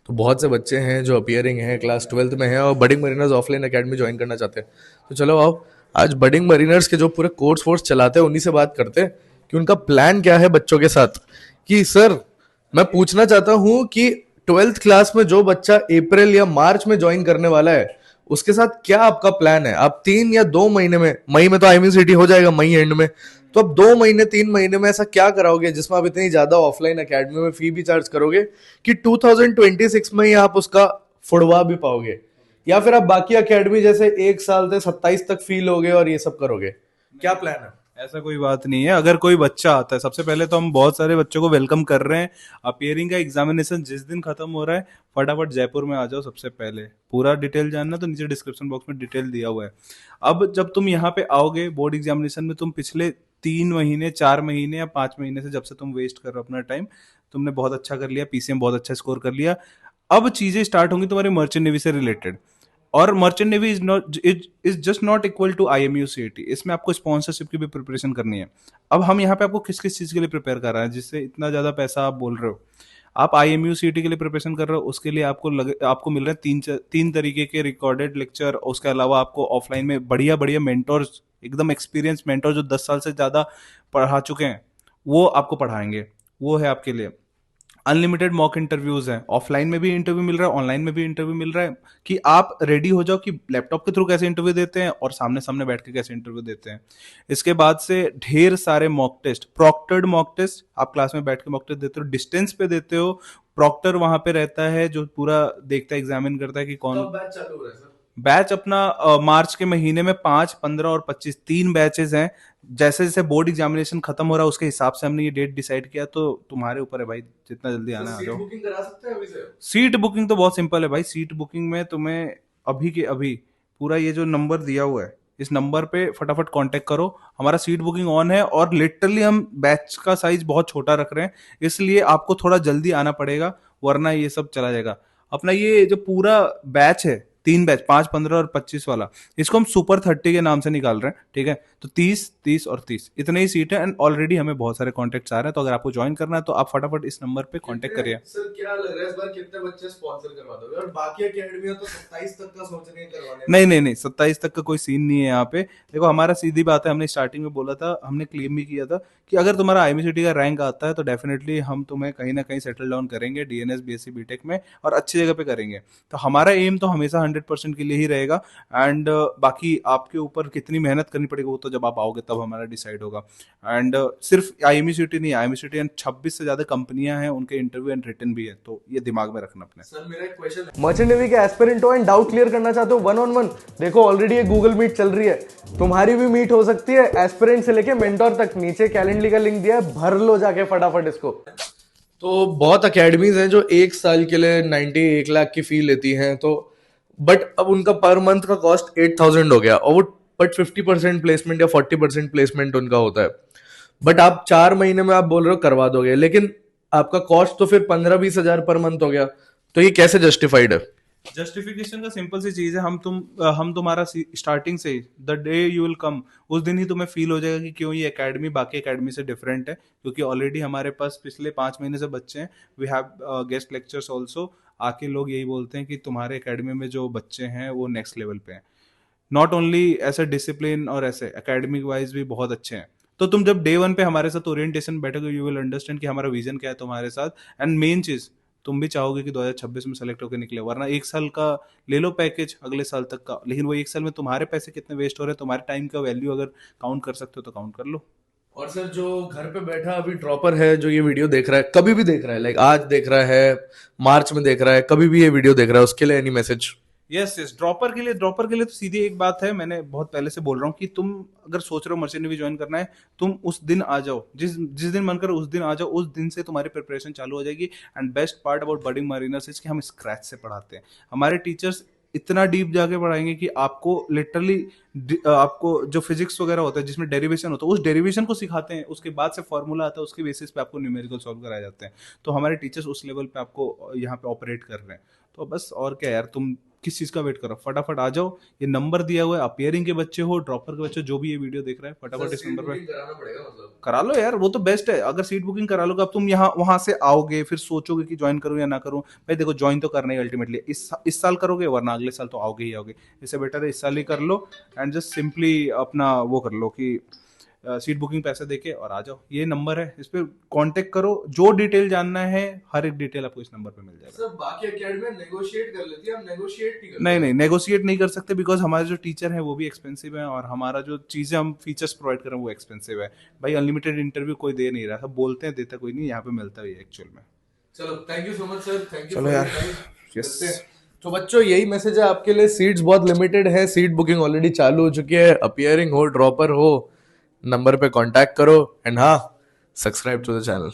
तो बहुत से बच्चे हैं जो अपियरिंग हैं, क्लास 12th में हैं और budding mariners offline academy join करना चाहते हैं। तो चलो आओ, आज बडिंग मरीनर्स के जो पूरे कोर्स फोर्स चलाते हैं उन्हीं से बात करते हैं कि उनका प्लान क्या है बच्चों के साथ। कि सर, मैं पूछना चाहता हूँ कि 12th क्लास में जो बच्चा अप्रैल या मार्च में ज्वाइन करने वाला है, उसके साथ क्या आपका प्लान है? आप 3 या 2 महीने में, मई में तो आईएमयू सिटी हो जाएगा मई एंड में, तो अब 2 महीने 3 महीने में ऐसा क्या कराओगे जिसमें आप इतनी ज्यादा ऑफलाइन एकेडमी में फी भी चार्ज करोगे कि 2026 में ही आप उसका फुड़वा भी पाओगे? या फिर आप बाकी एकेडमी जैसे 1 साल से 27 तक फी लोगे और ये सब करोगे? क्या प्लान है? ऐसा कोई बात नहीं है। अगर कोई बच्चा आता है, सबसे पहले तो हम बहुत सारे बच्चों को वेलकम कर रहे हैं। अपियरिंग का एग्जामिनेशन जिस दिन खत्म हो रहा है, फटाफट जयपुर में आ जाओ। सबसे पहले पूरा डिटेल जानना तो नीचे डिस्क्रिप्शन बॉक्स में डिटेल दिया हुआ है। अब जब तुम यहाँ पे आओगे बोर्ड एग्जामिनेशन में, तुम पिछले 3 महीने 4 महीने या 5 महीने से जब से तुम वेस्ट कर रहे हो अपना टाइम, तुमने बहुत अच्छा कर लिया, पीसीएम बहुत अच्छा स्कोर कर लिया। अब चीजें स्टार्ट होंगी तुम्हारे मर्चेंट नेवी से रिलेटेड। और merchant navy is just not equal to IMU CET. इसमें आपको स्पॉन्सरशिप की भी प्रिपरेशन करनी है। अब हम यहाँ पे आपको किस किस चीज के लिए प्रिपेयर कर रहे हैं जिससे इतना ज्यादा पैसा आप बोल रहे हो? आप आईएमयू सीईटी के लिए प्रिपरेशन कर रहे हो, उसके लिए आपको मिल रहे हैं तीन तरीके के रिकॉर्डेड लेक्चर। उसके अलावा आपको ऑफलाइन में बढ़िया बढ़िया मेंटोर्स, एकदम एक्सपीरियंस मेंटोर जो 10 साल से ज्यादा पढ़ा चुके हैं, वो आपको पढ़ाएंगे। वो है आपके लिए। अनलिमिटेड मॉक इंटरव्यूज हैं, ऑफलाइन में भी इंटरव्यू मिल रहा है, ऑनलाइन में भी इंटरव्यू मिल रहा है। कि आप रेडी हो जाओ कि लैपटॉप के थ्रू कैसे इंटरव्यू देते हैं और सामने सामने बैठ के कैसे इंटरव्यू देते हैं। इसके बाद से ढेर सारे mock test, proctored mock test, आप क्लास में बैठ के मॉक टेस्ट देते हो, डिस्टेंस पे देते हो। प्रॉक्टर वहां पे रहता है जो पूरा देखता है, एग्जामिन करता है कि कौन। कब बैच चालू हो रहा है सर? बैच अपना मार्च के महीने में 5, 15 और 25 3 बैचेस हैं। जैसे जैसे बोर्ड एग्जामिनेशन खत्म हो रहा है उसके हिसाब से हमने ये डेट डिसाइड किया। तो तुम्हारे ऊपर है भाई, जितना जल्दी सर आना है आ सीट जाओ। बुकिंग करा सकते हैं अभी से? सीट बुकिंग तो बहुत सिंपल है भाई। सीट बुकिंग में तुम्हें अभी के अभी पूरा ये जो नंबर दिया हुआ है, इस नंबर पे फटाफट कांटेक्ट करो। हमारा सीट बुकिंग ऑन है और लिटरली हम बैच का साइज बहुत छोटा रख रहे हैं, इसलिए आपको थोड़ा जल्दी आना पड़ेगा, वरना ये सब चला जाएगा। अपना ये जो पूरा बैच है, 3 बैच, 5, 15 और 25 वाला, इसको हम सुपर 30 के नाम से निकाल रहे हैं। ठीक है, तो 30, 30 और 30 इतने ही सीट है। एंड ऑलरेडी हमें बहुत सारे कॉन्टेक्ट आ रहे हैं, तो अगर आपको ज्वाइन करना है तो आप फटाफट इस नंबर पे कॉन्टेक्ट कितने करिए। सर, क्या लग रहा है इस बार कितने बच्चे स्पॉन्सर करवा दोगे? और बाकी एकेडमियां तो 27 तक का सोच रही है करवाने का। नहीं नहीं नहीं, 27 तक का कोई सीन नहीं है यहाँ पे। देखो, हमारा सीधी बात है, हमने स्टार्टिंग में बोला था, हमने क्लेम भी किया था कि अगर तुम्हारा आईएमसीटी का रैंक आता है तो डेफिनेटली हम तुम्हें कहीं ना कहीं सेटल डाउन करेंगे डीएनएस बीएससी बीटेक में, और अच्छी जगह पे करेंगे। तो हमारा एम तो हमेशा 100% के लिए ही रहेगा। एंड बाकी आपके ऊपर कितनी मेहनत करनी पड़ेगी वो तो जब आप आओगे तब हमारा डिसाइड होगा। एंड सिर्फ आईएमसीटी नहीं, आईएमसीटी एंड 26 से ज्यादा कंपनियां हैं, उनके इंटरव्यू एंड रिटर्न भी है, तो ये दिमाग में रखना अपने। सर मेरा एक क्वेश्चन है, मर्चेंट नेवी के एस्पिरेंट हो एंड डाउट क्लियर करना चाहते हो 1-on-1, देखो ऑलरेडी ये गूगल मीट चल रही है, तुम्हारी भी मीट हो सकती है। एस्पिरेंट से लेके मेंटोर तक, नीचे कैलेंडली का लिंक दिया है, भर लो जाके फटाफट इसको। तो बहुत अकेडमीज हैं जो 1 साल के लिए 1 लाख की फी लेती हैं, तो बट अब उनका पर मंथ का कॉस्ट 8,000 हो गया, और वो बट 50% प्लेसमेंट या 40% प्लेसमेंट उनका होता है। बट आप 4 महीने में आप बोल रहे हो करवा दोगे, लेकिन आपका कॉस्ट तो फिर 15-20 हजार पर मंथ हो गया, तो ये कैसे जस्टिफाइड है? जस्टिफिकेशन का सिंपल सी चीज है, हम तुम्हारा स्टार्टिंग से ही, the day you will come, उस दिन ही तुम्हें फील हो जाएगा कि क्यों ये एकेडमी बाकी एकेडमी से डिफरेंट है। क्योंकि ऑलरेडी हमारे पास पिछले 5 महीने से बच्चे हैं। We have guest lectures also. आके लोग यही बोलते हैं कि तुम्हारे एकेडमी में जो बच्चे हैं वो नेक्स्ट लेवल पे हैं। नॉट ओनली ऐसे डिसिप्लिन और ऐसे एकेडमिक वाइज भी बहुत अच्छे हैं। तो तुम जब डे 1 पे हमारे साथ ओरिएंटेशन बैठोगे, यू विल अंडरस्टैंड कि हमारा विजन क्या है तुम्हारे साथ। एंड मेन चीज, तुम भी चाहोगे कि 2026 में सेलेक्ट होकर निकले, वरना 1 साल का ले लो पैकेज अगले साल तक का, लेकिन वो 1 साल में तुम्हारे पैसे कितने वेस्ट हो रहे हैं, तुम्हारे टाइम का वैल्यू अगर काउंट कर सकते हो तो काउंट कर लो। और सर जो घर पे बैठा अभी ड्रॉपर है, जो ये वीडियो देख रहा है, कभी भी देख रहा है, लाइक आज देख रहा है, मार्च में देख रहा है, कभी भी ये वीडियो देख रहा है, उसके लिए any message? Yes yes, dropper के लिए तो सीधी एक बात है, मैंने बहुत पहले से बोल रहा हूँ कि तुम अगर सोच रहे हो मर्चेंट नेवी ज्वाइन करना है, तुम उस दिन आ जाओ, जिस जिस दिन मन करे उस दिन आ जाओ। उस दिन से तुम्हारी प्रिपरेशन चालू हो जाएगी। And best part about budding mariners is कि हम स्क्रैच से पढ़ाते हैं। हमारे टीचर्स इतना डीप जाके पढ़ाएंगे कि आपको लिटरली, आपको जो फिजिक्स वगैरह होता है जिसमें डेरिवेशन होता है, उस डेरिवेशन को सिखाते हैं। उसके बाद से फॉर्मूला आता है, उसके बेसिस पे आपको न्यूमेरिकल सॉल्व कराए जाते हैं। तो हमारे टीचर्स उस लेवल पे आपको यहाँ पे ऑपरेट कर रहे हैं। तो बस और क्या यार, तुम किस चीज का वेट कर रहे हो, फटाफट आ जाओ। ये नंबर दिया हुआ है, अपियरिंग के बच्चे हो, ड्रॉपर के बच्चे, जो भी ये वीडियो देख रहा है, फटाफट इस नंबर पे कराना पड़ेगा मतलब। करा लो यार, वो तो बेस्ट है। अगर सीट बुकिंग करा लोगे, अब तुम यहाँ वहां से आओगे फिर सोचोगे कि ज्वाइन करूं या ना करूं, भाई देखो ज्वाइन तो करना ही अल्टीमेटली इस साल करोगे, वरना अगले साल तो आओगे ही आओगे। इससे बेटर है इस साल ही कर लो एंड जस्ट सिंपली अपना वो कर लो कि सीट बुकिंग पैसे देके और आ जाओ। ये नंबर है, इस पे कांटेक्ट करो, जो डिटेल जानना है हर एक डिटेल आपको इस नंबर पे मिल जाएगा। सर बाकी एकेडमी नेगोशिएट कर लेती है, हम नेगोशिएट नहीं करते। नहीं नहीं, नेगोशिएट नहीं कर सकते, बिकॉज हमारे जो टीचर हैं वो भी एक्सपेंसिव है, और हमारा जो चीजें हम फीचर्स प्रोवाइड कर रहे हैं वो एक्सपेंसिव है। भाई अनलिमिटेड इंटरव्यू कोई दे नहीं रहा, सब बोलते हैं देता कोई नहीं, यहाँ पे मिलता है एक्चुअल में। चलो thank you so much sir, thank you चलो यार, यस। यस। तो बच्चों यही मैसेज है आपके लिए, सीट्स बहुत लिमिटेड है, सीट बुकिंग ऑलरेडी चालू हो चुकी है, अपियरिंग हो ड्रॉपर हो, नंबर पे कांटेक्ट करो एंड हाँ, सब्सक्राइब टू द चैनल।